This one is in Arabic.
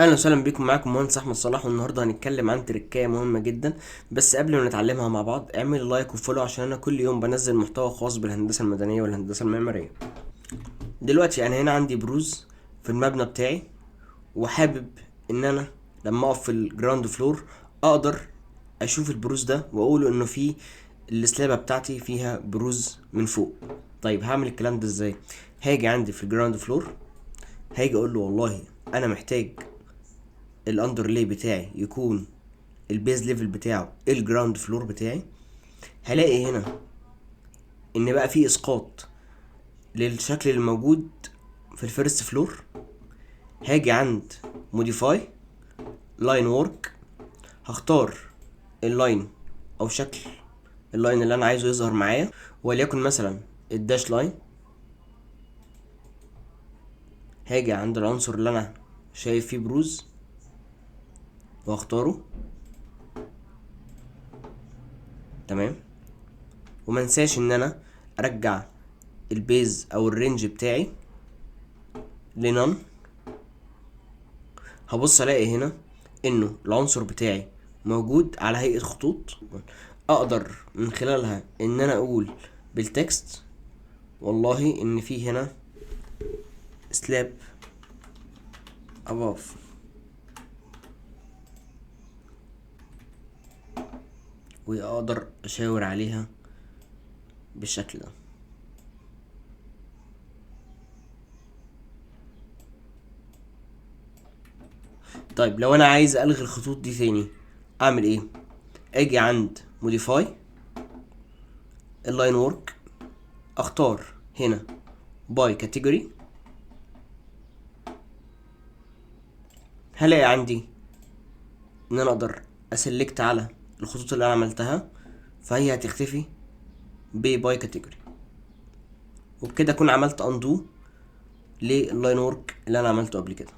اهلا وسهلا بكم، معاكم مهندس احمد صلاح، والنهارده هنتكلم عن تركايه مهمه جدا. بس قبل ما نتعلمها مع بعض اعمل لايك وفولو عشان انا كل يوم بنزل محتوى خاص بالهندسه المدنيه والهندسه المعماريه. دلوقتي انا هنا عندي بروز في المبنى بتاعي، وحابب ان انا لما اقف في الجراوند فلور اقدر اشوف البروز ده واقول انه في السلابه بتاعتي فيها بروز من فوق. طيب هعمل الكلام ده ازاي؟ هاجي عندي في الجراوند فلور، هاجي اقول له والله انا محتاج الاندرلاي بتاعي يكون البيز ليفل بتاعه الجراوند فلور بتاعي. هلاقي هنا ان بقى في اسقاط للشكل الموجود في الفيرست فلور. هاجي عند موديفاي لاين وورك، هختار اللاين او شكل اللاين اللي انا عايزه يظهر معايا، وليكن مثلا الداش لاين. هاجي عند العنصر اللي انا شايف فيه بروز واختاره. تمام. ومنساش ان انا ارجع البيز او الرينج بتاعي لنون. هبص الاقي هنا انه العنصر بتاعي موجود على هيئة خطوط، اقدر من خلالها ان انا اقول بالتكست والله ان في هنا سلاب above، واقدر اشاور عليها بالشكل ده. طيب لو انا عايز الغي الخطوط دي تاني اعمل ايه؟ اجي عند modify اللاين وورك، اختار هنا by category. هلاقي عندي ان انا اقدر اسلكت على الخطوط اللي انا عملتها، فهي هتختفي باي كاتيجوري. وبكده اكون عملت اندو لللاين وورك اللي انا عملته قبل كده.